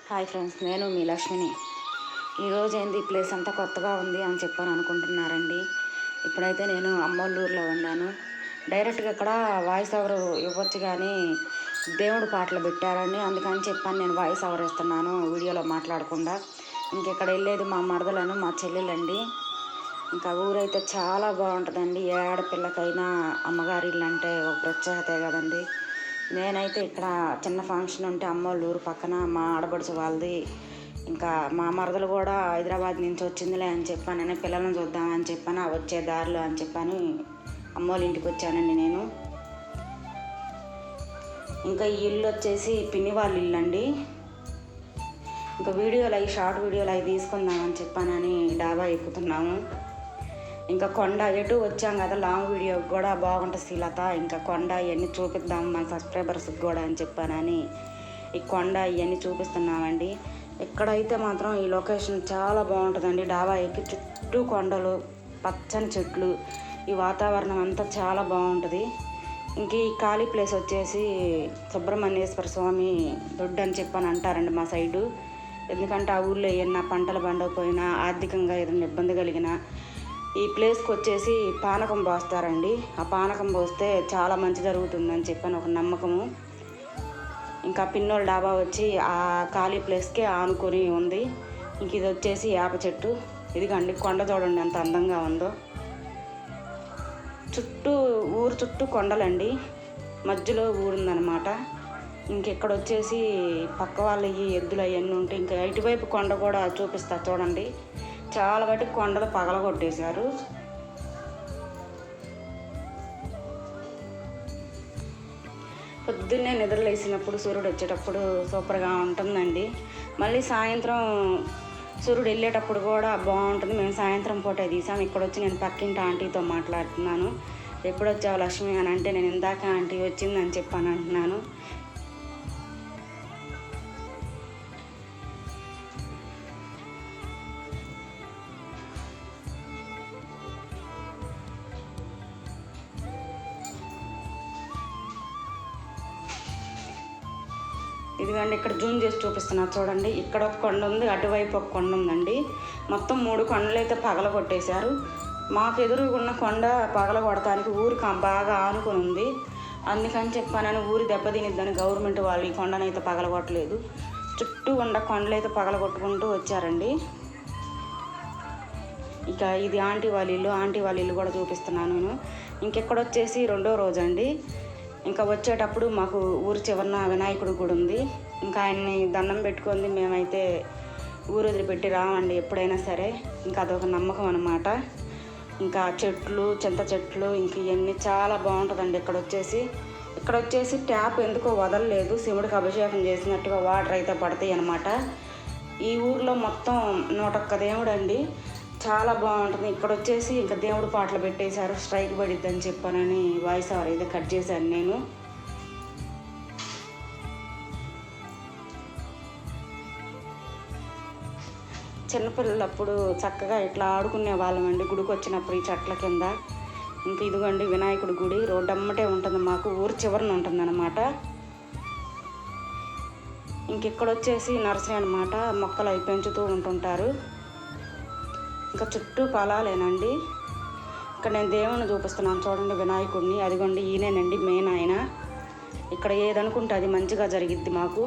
Hi friends, నేను మీ లక్ష్మిని. ఈరోజు ఏంది ఈ ప్లేస్ అంతా కొత్తగా ఉంది అని చెప్పని అనుకుంటున్నారండి. ఇప్పుడైతే నేను అమ్మోళ్ళూరులో ఉన్నాను. డైరెక్ట్గా ఇక్కడ వాయిస్ ఓవర్ ఇవ్వచ్చు కానీ దేవుడు పాటలు పెట్టారండి. అందుకని చెప్పని నేను వాయిస్ ఓవర్ ఇస్తున్నాను వీడియోలో మాట్లాడకుండా. ఇంకెక్కడ వెళ్ళేది మా మరదలను, మా చెల్లెలండి. ఇంకా ఊరైతే చాలా బాగుంటుందండి. ఏ ఆడపిల్లకైనా అమ్మగారి ఇల్లు అంటే ఒక ప్రత్యేకతే కదండి. నేనైతే ఇక్కడ చిన్న ఫంక్షన్ ఉంటే అమ్మోళ్ళ ఊరు పక్కన మా ఆడపడుచు వాళ్ళది, ఇంకా మా మరదలు కూడా హైదరాబాద్ నుంచి వచ్చిందిలే అని చెప్పానని, పిల్లలను చూద్దామని చెప్పాను వచ్చే దారిలో అని చెప్పని అమ్మోళ్ళ ఇంటికి వచ్చానండి నేను. ఇంకా ఈ ఇల్లు వచ్చేసి పిన్ని వాళ్ళ ఇల్లు అండి. ఇంకా వీడియోలు అవి షార్ట్ వీడియోలు అవి తీసుకుందామని చెప్పానని డాబా ఎక్కుతున్నాము. ఇంకా కొండ ఎటు వచ్చాం కదా, లాంగ్ వీడియో కూడా బాగుంటుంది శ్రీలత. ఇంకా కొండ ఇవన్నీ చూపిద్దాం మన సబ్స్క్రైబర్స్కి కూడా అని చెప్పానని ఈ కొండ ఇవన్నీ చూపిస్తున్నామండి. ఇక్కడైతే మాత్రం ఈ లొకేషన్ చాలా బాగుంటుందండి. డాబా ఎక్కి చుట్టూ కొండలు, పచ్చని చెట్లు, ఈ వాతావరణం అంతా చాలా బాగుంటుంది. ఇంక ఈ ఖాళీ ప్లేస్ వచ్చేసి సుబ్రహ్మణ్యేశ్వర స్వామి దొడ్డు అని చెప్పని అంటారండి మా సైడు. ఎందుకంటే ఆ ఊళ్ళో ఏమన్నా పంటలు పండకపోయినా, ఆర్థికంగా ఏదైనా ఇబ్బంది కలిగినా ఈ ప్లేస్కి వచ్చేసి పానకం పోస్తారండి. ఆ పానకం పోస్తే చాలా మంచి జరుగుతుందని చెప్పని ఒక నమ్మకము. ఇంకా పిన్నోళ్ళ డాబా వచ్చి ఆ ఖాళీ ప్లేస్కే ఆనుకొని ఉంది. ఇంక ఇది వచ్చేసి వేప చెట్టు. ఇదిగండి కొండ చూడండి ఎంత అందంగా ఉందో. ఊరు చుట్టూ కొండలండి, మధ్యలో ఊరుందనమాట. ఇంకెక్కడ వచ్చేసి పక్క వాళ్ళ ఈ ఎద్దులు అవన్నీ ఉంటే ఇంకా ఇటువైపు కొండ కూడా చూపిస్తా చూడండి. చాలా బట్టి కొండలు పగలగొట్టేశారు. పొద్దున్నే నిద్రలేసినప్పుడు సూర్యుడు వచ్చేటప్పుడు సూపర్గా ఉంటుందండి. మళ్ళీ సాయంత్రం సూర్యుడు వెళ్ళేటప్పుడు కూడా బాగుంటుంది. మేము సాయంత్రం పూట తీసాం. ఇక్కడ వచ్చి నేను పక్కింటి ఆంటీతో మాట్లాడుతున్నాను. ఎప్పుడు వచ్చావు లక్ష్మి అని అంటే, నేను ఇందాక ఆంటీ వచ్చిందని చెప్పాను అంటున్నాను. ఇదిగండి ఇక్కడ జూమ్ చేసి చూపిస్తున్నా చూడండి. ఇక్కడ ఒక కొండ ఉంది, అటువైపు ఒక కొండ ఉందండి. మొత్తం 3 కొండలు అయితే పగల కొట్టేశారు. మాకు ఎదురుగున్న కొండ పగల కొడటానికి ఊరికి బాగా ఆనుకొని ఉంది. అందుకని చెప్పానని ఊరి దెబ్బతినిద్దని గవర్నమెంట్ వాళ్ళు ఈ కొండనైతే పగల కొట్టలేదు. చుట్టూ ఉన్న కొండలు అయితే పగల కొట్టుకుంటూ వచ్చారండి. ఇక ఇది ఆంటీ వాళ్ళ ఇల్లు. ఆంటీ వాళ్ళ ఇల్లు కూడా చూపిస్తున్నాను నేను. ఇంకెక్కడ వచ్చేసి 2వ రోజు అండి. ఇంకా వచ్చేటప్పుడు మాకు ఊరు చివరన వినాయకుడు గుడి ఉంది. ఇంకా ఆయన్ని దండం పెట్టుకుంది మేమైతే ఊరు వదిలిపెట్టి రామండి ఎప్పుడైనా సరే. ఇంకా అదొక నమ్మకం అనమాట. ఇంకా చెట్లు, చింత చెట్లు, ఇంక ఇవన్నీ చాలా బాగుంటుందండి. ఇక్కడ వచ్చేసి ట్యాప్ ఎందుకో వదలలేదు. శివుడికి అభిషేకం చేసినట్టుగా వాటర్ అయితే పడతాయి అనమాట. ఈ ఊర్లో మొత్తం 101 దేవుడు అండి. చాలా బాగుంటుంది. ఇక్కడ వచ్చేసి ఇంకా దేవుడు పాటలు పెట్టేశారు. స్ట్రైక్ పడిద్దని చెప్పానని వాయిస్ ఓవర్ అయితే కట్ చేశాను నేను. చిన్నపిల్లలప్పుడు చక్కగా ఇట్లా ఆడుకునే వాళ్ళం అండి గుడికి వచ్చినప్పుడు ఈ చెట్ల కింద. ఇంకా ఇదిగోండి వినాయకుడి గుడి రోడ్డు అమ్మటే ఉంటుంది. మాకు ఊరు చివరన ఉంటుంది అనమాట. ఇంకెక్కడ వచ్చేసి నర్సరీ అనమాట. మొక్కలు అవి పెంచుతూ ఉంటుంటారు. ఇంకా చుట్టూ పొలాలేనండి. ఇక్కడ నేను దేవుణ్ణి చూపిస్తున్నాను చూడండి, వినాయకుడిని. అదిగోండి ఈయనేనండి మెయిన్ ఆయన. ఇక్కడ ఏదనుకుంటే అది మంచిగా జరిగిద్ది మాకు.